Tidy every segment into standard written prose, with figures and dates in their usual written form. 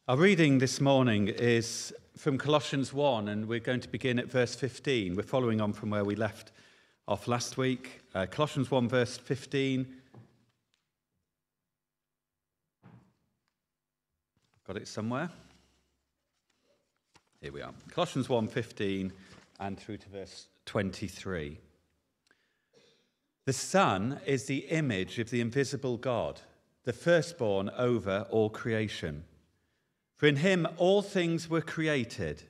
Our reading this morning is from Colossians 1, and we're going to begin at verse 15. We're following on from where we left off last week. Colossians 1, verse 15. Got it somewhere? Here we are. Colossians 1, 15 and through to verse 23. The Son is the image of the invisible God, the firstborn over all creation. For in him all things were created,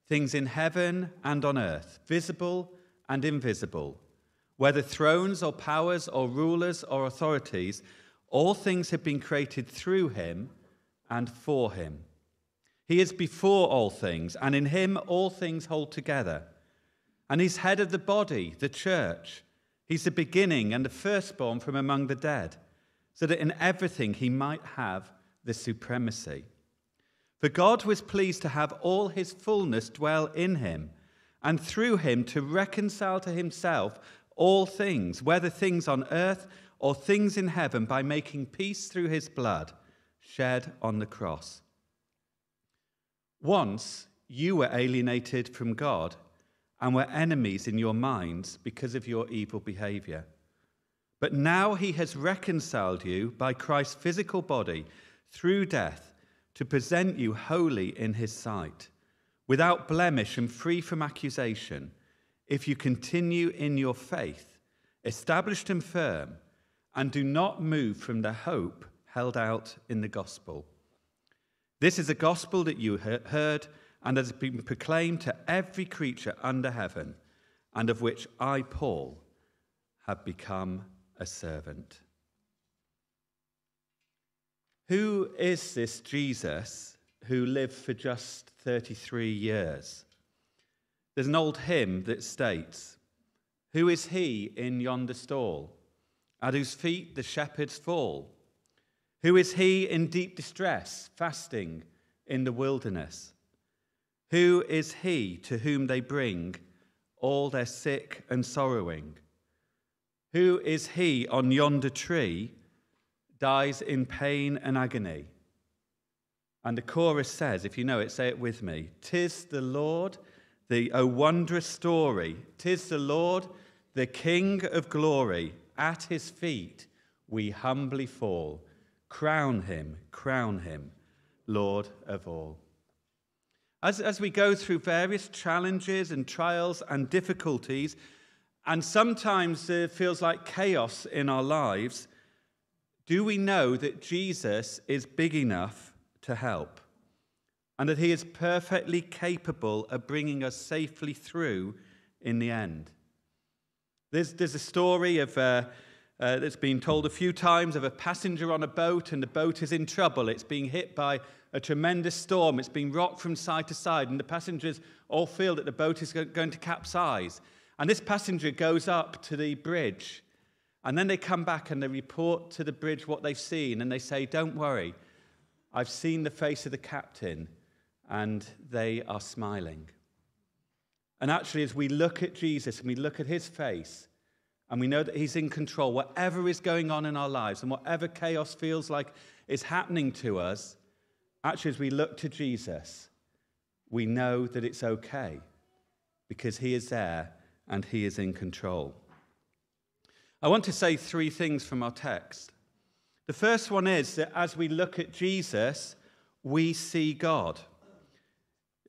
things in heaven and on earth, visible and invisible, whether thrones or powers or rulers or authorities, all things have been created through him and for him. He is before all things, and in him all things hold together. And he's head of the body, the church. He's the beginning and the firstborn from among the dead, so that in everything he might have the supremacy. For God was pleased to have all his fullness dwell in him, and through him to reconcile to himself all things, whether things on earth or things in heaven, by making peace through his blood shed on the cross. Once you were alienated from God and were enemies in your minds because of your evil behavior. But now he has reconciled you by Christ's physical body through death, to present you holy in his sight, without blemish and free from accusation, if you continue in your faith, established and firm, and do not move from the hope held out in the gospel. This is a gospel that you heard and has been proclaimed to every creature under heaven, and of which I, Paul, have become a servant. Who is this Jesus who lived for just 33 years? There's an old hymn that states, "Who is he in yonder stall, at whose feet the shepherds fall? Who is he in deep distress, fasting in the wilderness? Who is he to whom they bring all their sick and sorrowing? Who is he on yonder tree, dies in pain and agony?" And the chorus says, if you know it, say it with me. "'Tis the Lord, O wondrous story. 'Tis the Lord, the King of glory. At his feet we humbly fall. Crown him, Lord of all." As we go through various challenges and trials and difficulties, and sometimes it feels like chaos in our lives, do we know that Jesus is big enough to help, and that he is perfectly capable of bringing us safely through in the end? There's a story of that's been told a few times of a passenger on a boat, and the boat is in trouble. It's being hit by a tremendous storm. It's being rocked from side to side, and the passengers all feel that the boat is going to capsize. And this passenger goes up to the bridge, and then they come back and they report to the bridge what they've seen, and they say, "Don't worry, I've seen the face of the captain," and they are smiling. And actually, as we look at Jesus and we look at his face, and we know that he's in control, whatever is going on in our lives and whatever chaos feels like is happening to us, actually, as we look to Jesus, we know that it's okay, because he is there and he is in control. I want to say three things from our text. The first one is that as we look at Jesus, we see God.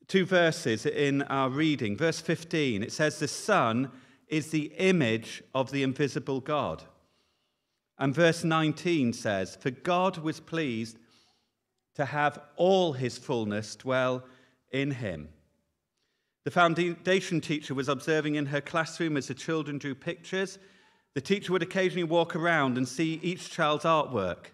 Two verses in our reading. Verse 15, it says, "The Son is the image of the invisible God." And verse 19 says, "For God was pleased to have all his fullness dwell in him." The foundation teacher was observing in her classroom as the children drew pictures. The teacher would occasionally walk around and see each child's artwork.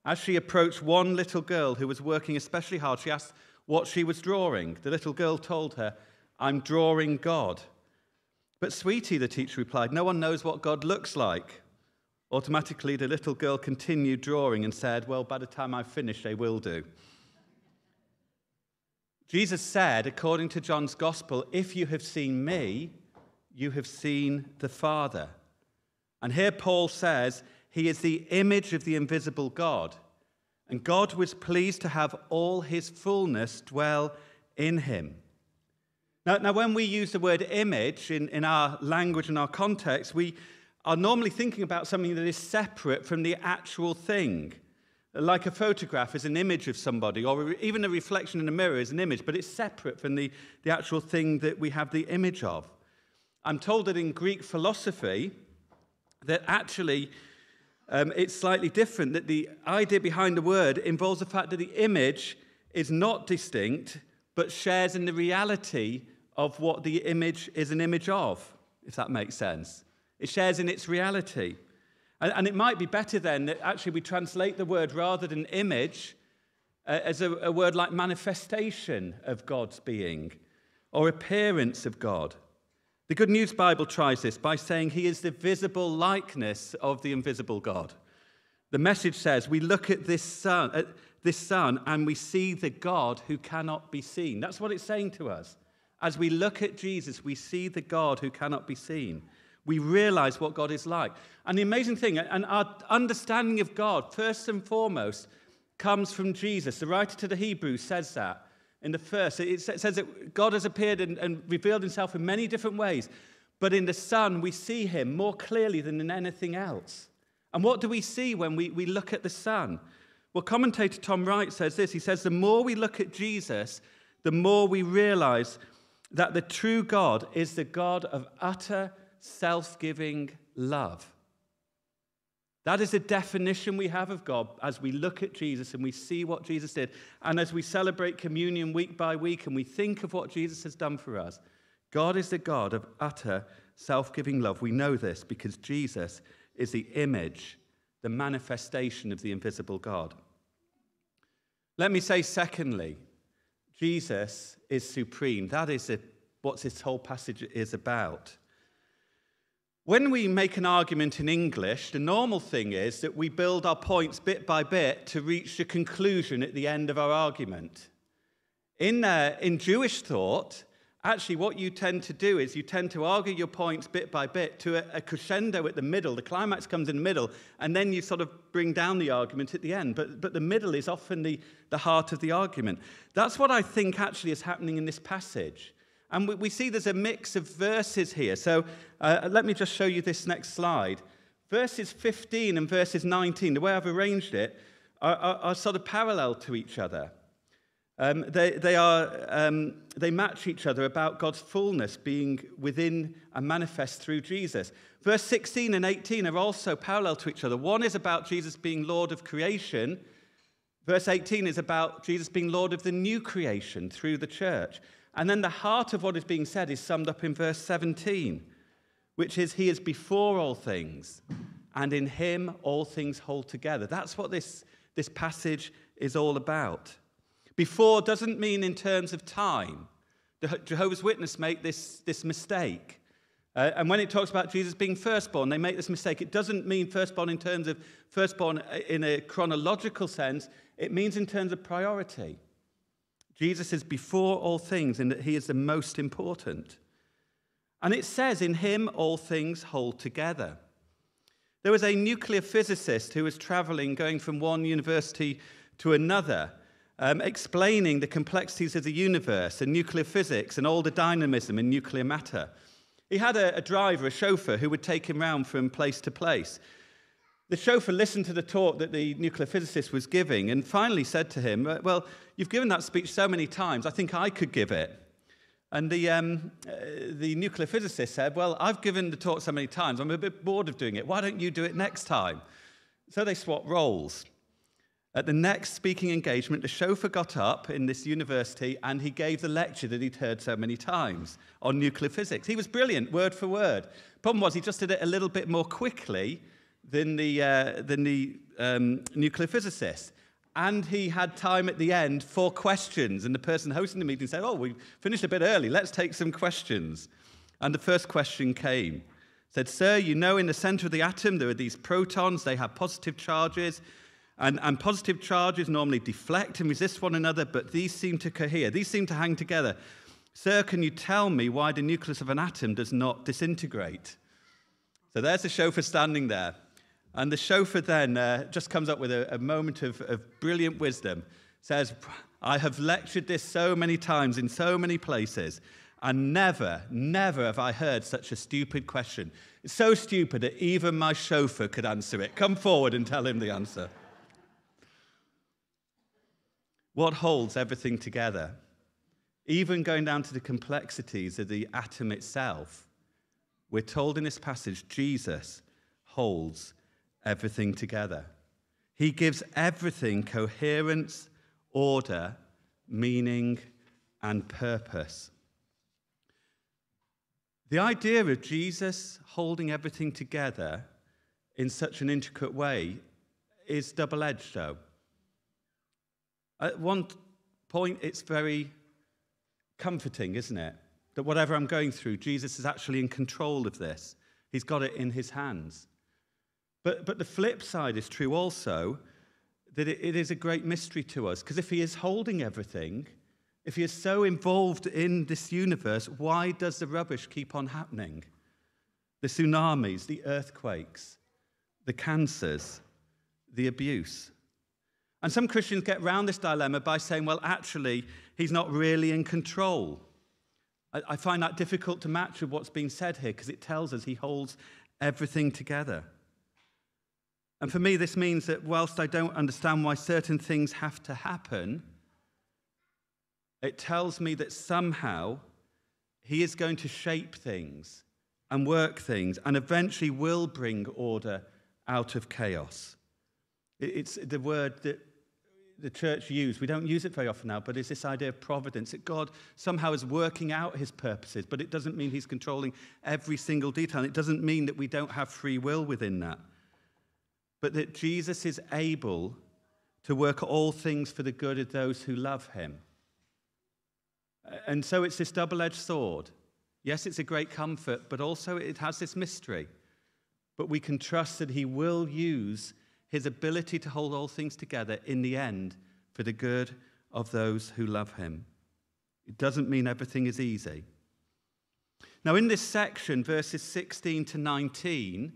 As she approached one little girl who was working especially hard, she asked what she was drawing. The little girl told her, "I'm drawing God." "But sweetie," the teacher replied, "no one knows what God looks like." Automatically, the little girl continued drawing and said, "Well, by the time I finish, they will do." Jesus said, according to John's Gospel, "If you have seen me, you have seen the Father." And here Paul says he is the image of the invisible God. And God was pleased to have all his fullness dwell in him. Now, when we use the word image in our language and our context, we are normally thinking about something that is separate from the actual thing. Like a photograph is an image of somebody, or even a reflection in a mirror is an image, but it's separate from the actual thing that we have the image of. I'm told that in Greek philosophy, that actually it's slightly different, that the idea behind the word involves the fact that the image is not distinct, but shares in the reality of what the image is an image of, if that makes sense. It shares in its reality. And it might be better then that actually we translate the word rather than image as a word like manifestation of God's being or appearance of God. The Good News Bible tries this by saying he is the visible likeness of the invisible God. The Message says we look at this sun and we see the God who cannot be seen. That's what it's saying to us. As we look at Jesus, we see the God who cannot be seen. We realize what God is like. And the amazing thing, and our understanding of God, first and foremost, comes from Jesus. The writer to the Hebrews says that in the first. It says that God has appeared and revealed himself in many different ways. But in the Son, we see him more clearly than in anything else. And what do we see when we look at the Son? Well, commentator Tom Wright says this. He says, the more we look at Jesus, the more we realize that the true God is the God of utter self-giving love. That is the definition we have of God as we look at Jesus and we see what Jesus did. And as we celebrate communion week by week and we think of what Jesus has done for us, God is the God of utter self-giving love. We know this because Jesus is the image, the manifestation of the invisible God. Let me say, secondly, Jesus is supreme. That is what this whole passage is about. When we make an argument in English, the normal thing is that we build our points bit by bit to reach the conclusion at the end of our argument. In Jewish thought, actually what you tend to do is you tend to argue your points bit by bit to a crescendo at the middle. The climax comes in the middle, and then you sort of bring down the argument at the end. But the middle is often the heart of the argument. That's what I think actually is happening in this passage. And we see there's a mix of verses here. So let me just show you this next slide. Verses 15 and verses 19, the way I've arranged it, are sort of parallel to each other. They match each other about God's fullness being within and manifest through Jesus. Verse 16 and 18 are also parallel to each other. One is about Jesus being Lord of creation. Verse 18 is about Jesus being Lord of the new creation through the church. And then the heart of what is being said is summed up in verse 17, which is, he is before all things, and in him all things hold together. That's what this passage is all about. Before doesn't mean in terms of time. The Jehovah's Witnesses make this mistake. And when it talks about Jesus being firstborn, they make this mistake. It doesn't mean firstborn in terms of firstborn in a chronological sense. It means in terms of priority. Jesus is before all things in that he is the most important. And it says, in him all things hold together. There was a nuclear physicist who was traveling, going from one university to another, explaining the complexities of the universe and nuclear physics and all the dynamism in nuclear matter. He had a driver, a chauffeur, who would take him round from place to place. The chauffeur listened to the talk that the nuclear physicist was giving and finally said to him, well, you've given that speech so many times, I think I could give it. And the nuclear physicist said, well, I've given the talk so many times, I'm a bit bored of doing it. Why don't you do it next time? So they swapped roles. At the next speaking engagement, the chauffeur got up in this university and he gave the lecture that he'd heard so many times on nuclear physics. He was brilliant, word for word. Problem was, he just did it a little bit more quickly than the nuclear physicist. And he had time at the end for questions. And the person hosting the meeting said, we finished a bit early. Let's take some questions. And the first question came. Said, sir, you know in the center of the atom there are these protons. They have positive charges. And positive charges normally deflect and resist one another, but these seem to cohere. These seem to hang together. Sir, can you tell me why the nucleus of an atom does not disintegrate? So there's the chauffeur standing there. And the chauffeur then just comes up with a moment of brilliant wisdom, says, I have lectured this so many times in so many places, and never have I heard such a stupid question. It's so stupid that even my chauffeur could answer it. Come forward and tell him the answer. What holds everything together? Even going down to the complexities of the atom itself, we're told in this passage, Jesus holds everything together. He gives everything coherence, order, meaning, and purpose. The idea of Jesus holding everything together in such an intricate way is double-edged, though. At one point, it's very comforting, isn't it? That whatever I'm going through, Jesus is actually in control of this. He's got it in his hands. But the flip side is true also, that it is a great mystery to us. Because if he is holding everything, if he is so involved in this universe, why does the rubbish keep on happening? The tsunamis, the earthquakes, the cancers, the abuse. And some Christians get around this dilemma by saying, well, actually, he's not really in control. I find that difficult to match with what's being said here, because it tells us he holds everything together. And for me, this means that whilst I don't understand why certain things have to happen, it tells me that somehow he is going to shape things and work things and eventually will bring order out of chaos. It's the word that the church used. We don't use it very often now, but it's this idea of providence, that God somehow is working out his purposes, but it doesn't mean he's controlling every single detail. It doesn't mean that we don't have free will within that, but that Jesus is able to work all things for the good of those who love him. And so it's this double-edged sword. Yes, it's a great comfort, but also it has this mystery. But we can trust that he will use his ability to hold all things together in the end for the good of those who love him. It doesn't mean everything is easy. Now, in this section, verses 16 to 19,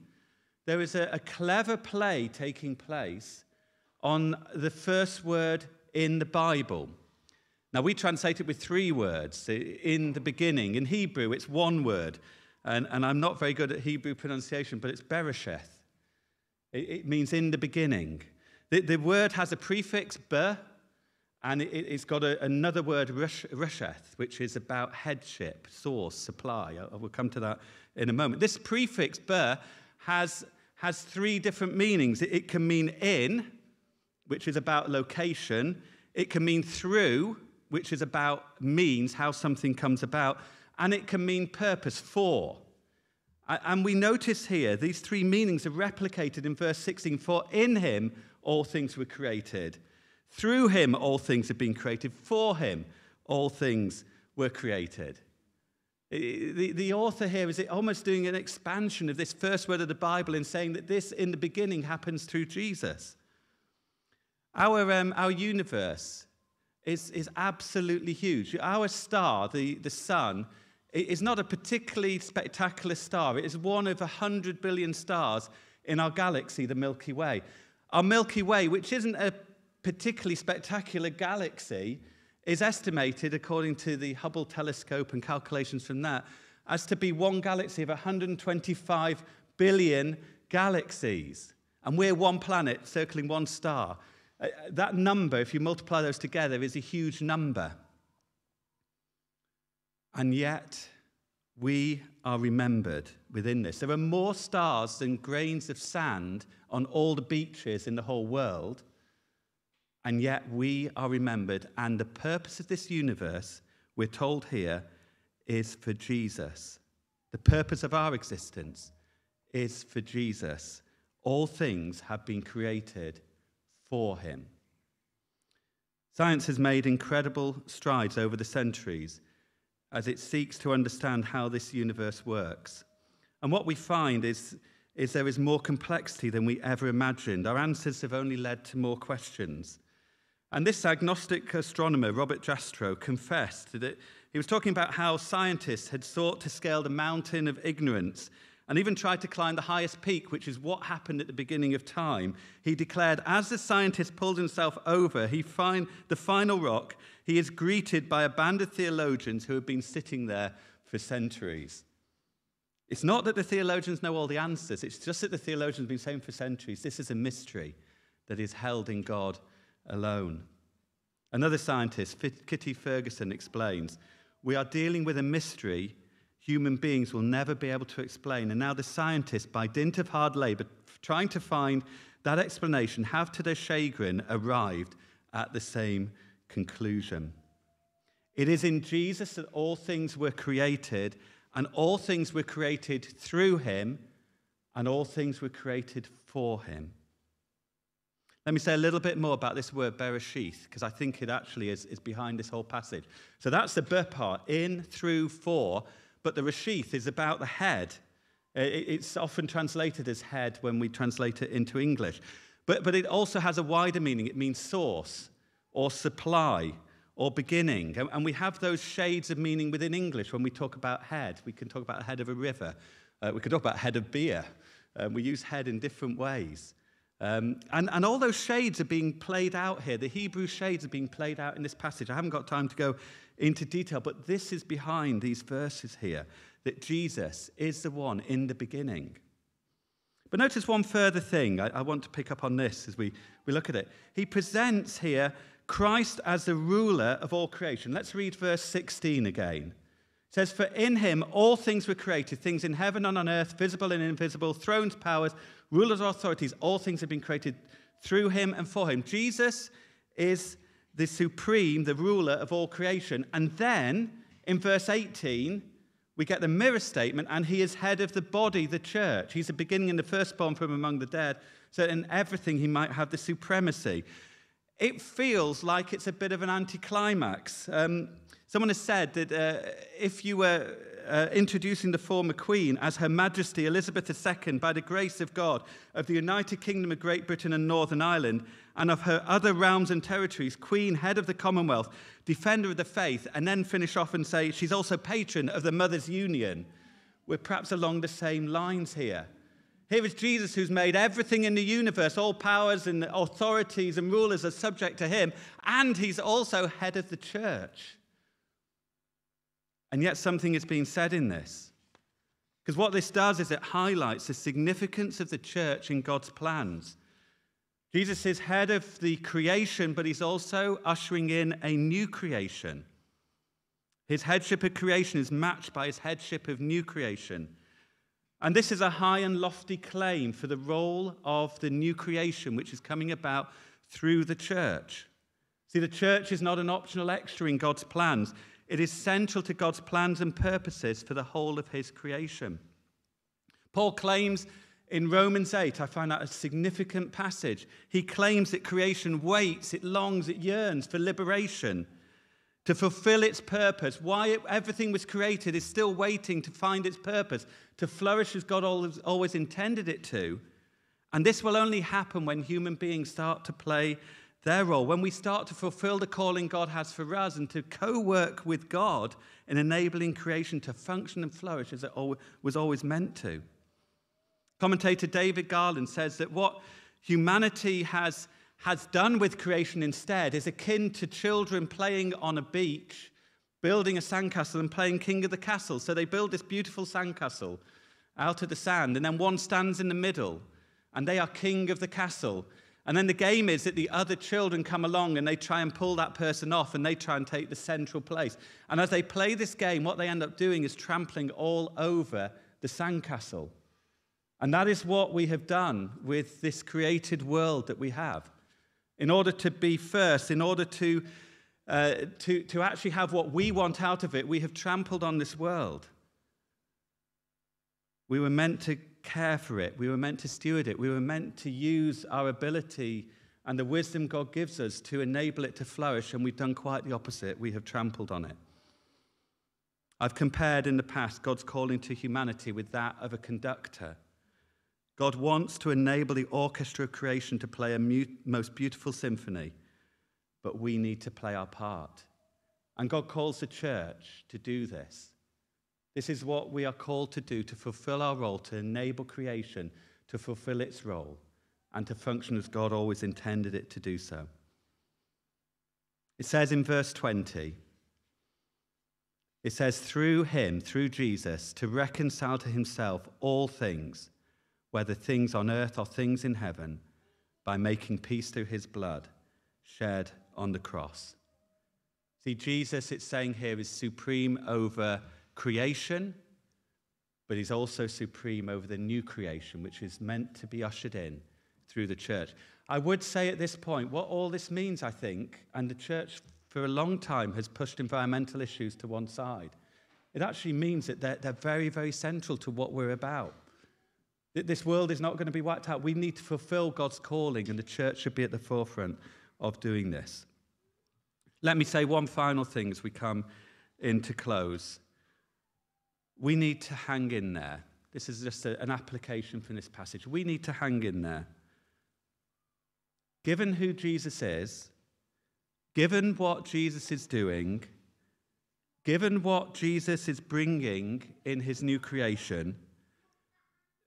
there is a clever play taking place on the first word in the Bible. Now, we translate it with 3 words. In the beginning, in Hebrew, it's 1 word. And I'm not very good at Hebrew pronunciation, but it's beresheth. It means in the beginning. The word has a prefix, ber, and it's got another word, resheth, which is about headship, source, supply. I will come to that in a moment. This prefix, ber, has 3 different meanings. It can mean in, which is about location. It can mean through, which is about means, how something comes about. And it can mean purpose, for. And we notice here, these 3 meanings are replicated in verse 16. For in him all things were created. Through him all things have been created. For him all things were created. The author here is almost doing an expansion of this first word of the Bible in saying that this in the beginning happens through Jesus. Our universe is absolutely huge. Our star, the sun, is not a particularly spectacular star. It is one of 100 billion stars in our galaxy, the Milky Way. Our Milky Way, which isn't a particularly spectacular galaxy, is estimated, according to the Hubble telescope and calculations from that, as to be one galaxy of 125 billion galaxies. And we're one planet circling one star. That number, if you multiply those together, is a huge number. And yet, we are remembered within this. There are more stars than grains of sand on all the beaches in the whole world. And yet, we are remembered. And the purpose of this universe, we're told here, is for Jesus. The purpose of our existence is for Jesus. All things have been created for him. Science has made incredible strides over the centuries as it seeks to understand how this universe works. And what we find is there is more complexity than we ever imagined. Our answers have only led to more questions. And this agnostic astronomer, Robert Jastrow, confessed that he was talking about how scientists had sought to scale the mountain of ignorance and even tried to climb the highest peak, which is what happened at the beginning of time, he declared, as the scientist pulls himself over the final rock, he is greeted by a band of theologians who have been sitting there for centuries. It's not that the theologians know all the answers, it's just that the theologians have been saying for centuries, this is a mystery that is held in God alone. Another scientist, Kitty Ferguson, explains, we are dealing with a mystery human beings will never be able to explain. And now the scientists, by dint of hard labor, trying to find that explanation, have to their chagrin arrived at the same conclusion. It is in Jesus that all things were created, and all things were created through him, and all things were created for him. Let me say a little bit more about this word bereshith, because I think it actually is behind this whole passage. So that's the B part, in, through, for, but the reshith is about the head. It's often translated as head when we translate it into English. But it also has a wider meaning. It means source, or supply, or beginning. And we have those shades of meaning within English when we talk about head. We can talk about the head of a river. We can talk about head of beer. We use head in different ways. And all those shades are being played out here. The Hebrew shades are being played out in this passage. I haven't got time to go into detail, but this is behind these verses here, that Jesus is the one in the beginning. But notice one further thing. I want to pick up on this as we look at it. He presents here Christ as the ruler of all creation. Let's read verse 16 again. It says, for in him all things were created, things in heaven and on earth, visible and invisible, thrones, powers, rulers, authorities, all things have been created through him and for him. Jesus is the supreme, the ruler of all creation. And then in verse 18, we get the mirror statement, and he is head of the body, the church. He's the beginning and the firstborn from among the dead, so that in everything he might have the supremacy. It feels like it's a bit of an anticlimax. Someone has said that if you were introducing the former queen as Her Majesty Elizabeth II, by the grace of God, of the United Kingdom of Great Britain and Northern Ireland, and of her other realms and territories, Queen, head of the Commonwealth, defender of the faith, and then finish off and say she's also patron of the Mothers' Union, we're perhaps along the same lines here. Here is Jesus, who's made everything in the universe, all powers and authorities and rulers are subject to him, and he's also head of the church. And yet something is being said in this. Because what this does is it highlights the significance of the church in God's plans. Jesus is head of the creation, but he's also ushering in a new creation. His headship of creation is matched by his headship of new creation. And this is a high and lofty claim for the role of the new creation, which is coming about through the church. See, the church is not an optional extra in God's plans. It is central to God's plans and purposes for the whole of his creation. Paul claims in Romans 8, I find that a significant passage. He claims that creation waits, it longs, it yearns for liberation, to fulfill its purpose. Why everything was created is still waiting to find its purpose, to flourish as God always intended it to. And this will only happen when human beings start to play their role, when we start to fulfill the calling God has for us and to co-work with God in enabling creation to function and flourish as it was always meant to. Commentator David Garland says that what humanity has done with creation instead is akin to children playing on a beach, building a sandcastle and playing king of the castle. So they build this beautiful sandcastle out of the sand, and then one stands in the middle, and they are king of the castle. And then the game is that the other children come along and they try and pull that person off, and they try and take the central place. And as they play this game, what they end up doing is trampling all over the sandcastle. And that is what we have done with this created world that we have. In order to be first, in order to actually have what we want out of it, we have trampled on this world. We were meant to care for it. We were meant to steward it. We were meant to use our ability and the wisdom God gives us to enable it to flourish, and we've done quite the opposite. We have trampled on it. I've compared in the past God's calling to humanity with that of a conductor. God wants to enable the orchestra of creation to play a most beautiful symphony, but we need to play our part. And God calls the church to do this. This is what we are called to do, to fulfill our role, to enable creation to fulfill its role and to function as God always intended it to do so. It says in verse 20, it says, through him, through Jesus, to reconcile to himself all things, whether things on earth or things in heaven, by making peace through his blood shed on the cross. See, Jesus, it's saying here, is supreme over creation, but he's also supreme over the new creation, which is meant to be ushered in through the church. I would say at this point, what all this means, I think, and the church for a long time has pushed environmental issues to one side. It actually means that they're very, very central to what we're about. This world is not going to be wiped out. We need to fulfill God's calling, and the church should be at the forefront of doing this. Let me say one final thing as we come in to close. We need to hang in there. This is just an application from this passage. We need to hang in there. Given who Jesus is, given what Jesus is doing, given what Jesus is bringing in his new creation,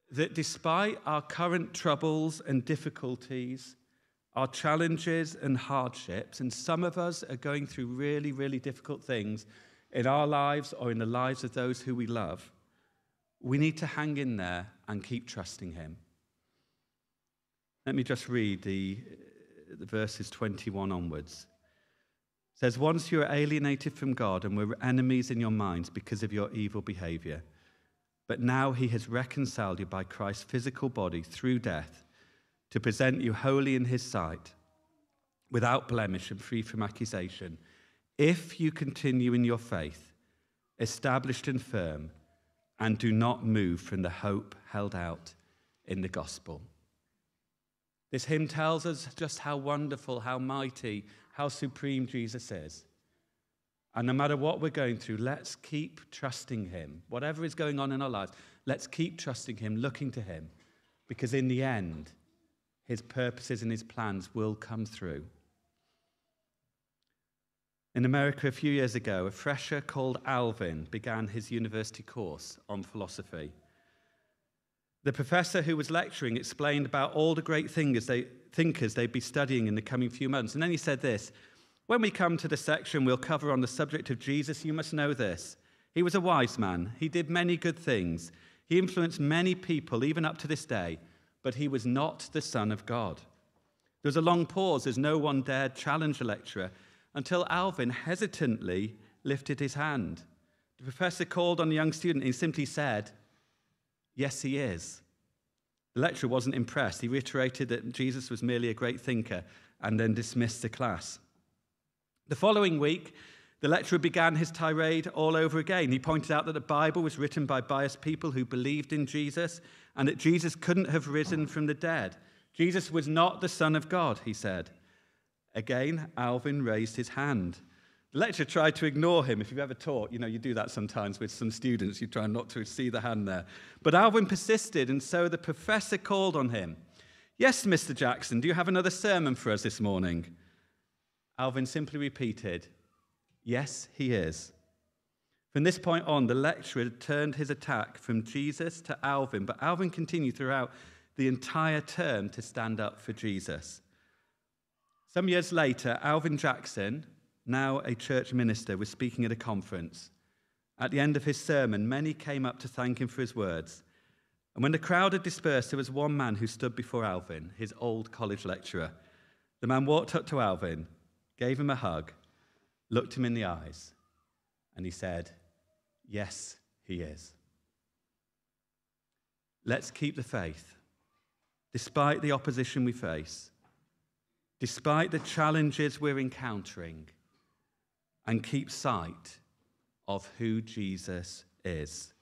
that despite our current troubles and difficulties, our challenges and hardships, and some of us are going through really, really difficult things in our lives or in the lives of those who we love, we need to hang in there and keep trusting him. Let me just read the verses 21 onwards. It says, once you were alienated from God and were enemies in your minds because of your evil behavior, but now he has reconciled you by Christ's physical body through death to present you holy in his sight, without blemish and free from accusation, if you continue in your faith, established and firm, and do not move from the hope held out in the gospel. This hymn tells us just how wonderful, how mighty, how supreme Jesus is. And no matter what we're going through, let's keep trusting him. Whatever is going on in our lives, let's keep trusting him, looking to him, because in the end, his purposes and his plans will come through. In America a few years ago, a fresher called Alvin began his university course on philosophy. The professor who was lecturing explained about all the great thinkers they'd be studying in the coming few months. And then he said this, when we come to the section we'll cover on the subject of Jesus, you must know this. He was a wise man. He did many good things. He influenced many people, even up to this day, but he was not the Son of God. There was a long pause as no one dared challenge the lecturer until Alvin hesitantly lifted his hand. The professor called on the young student and he simply said, yes, he is. The lecturer wasn't impressed. He reiterated that Jesus was merely a great thinker and then dismissed the class. The following week, the lecturer began his tirade all over again. He pointed out that the Bible was written by biased people who believed in Jesus and that Jesus couldn't have risen from the dead. Jesus was not the Son of God, he said. Again, Alvin raised his hand. The lecturer tried to ignore him. If you've ever taught, you do that sometimes with some students. You try not to see the hand there. But Alvin persisted, and so the professor called on him. Yes, Mr. Jackson, do you have another sermon for us this morning? Alvin simply repeated, yes, he is. From this point on, the lecturer turned his attack from Jesus to Alvin, but Alvin continued throughout the entire term to stand up for Jesus. Some years later, Alvin Jackson, now a church minister, was speaking at a conference. At the end of his sermon, many came up to thank him for his words. And when the crowd had dispersed, there was one man who stood before Alvin, his old college lecturer. The man walked up to Alvin, gave him a hug, looked him in the eyes, and he said, yes, he is. Let's keep the faith, despite the opposition we face, despite the challenges we're encountering, and keep sight of who Jesus is.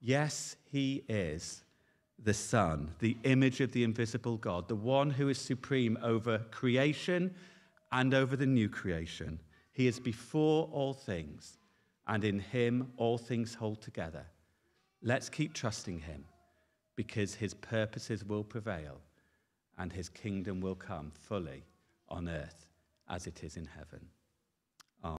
Yes, he is the Son, the image of the invisible God, the one who is supreme over creation and over the new creation. He is before all things, and in him all things hold together. Let's keep trusting him, because his purposes will prevail, and his kingdom will come fully on earth as it is in heaven.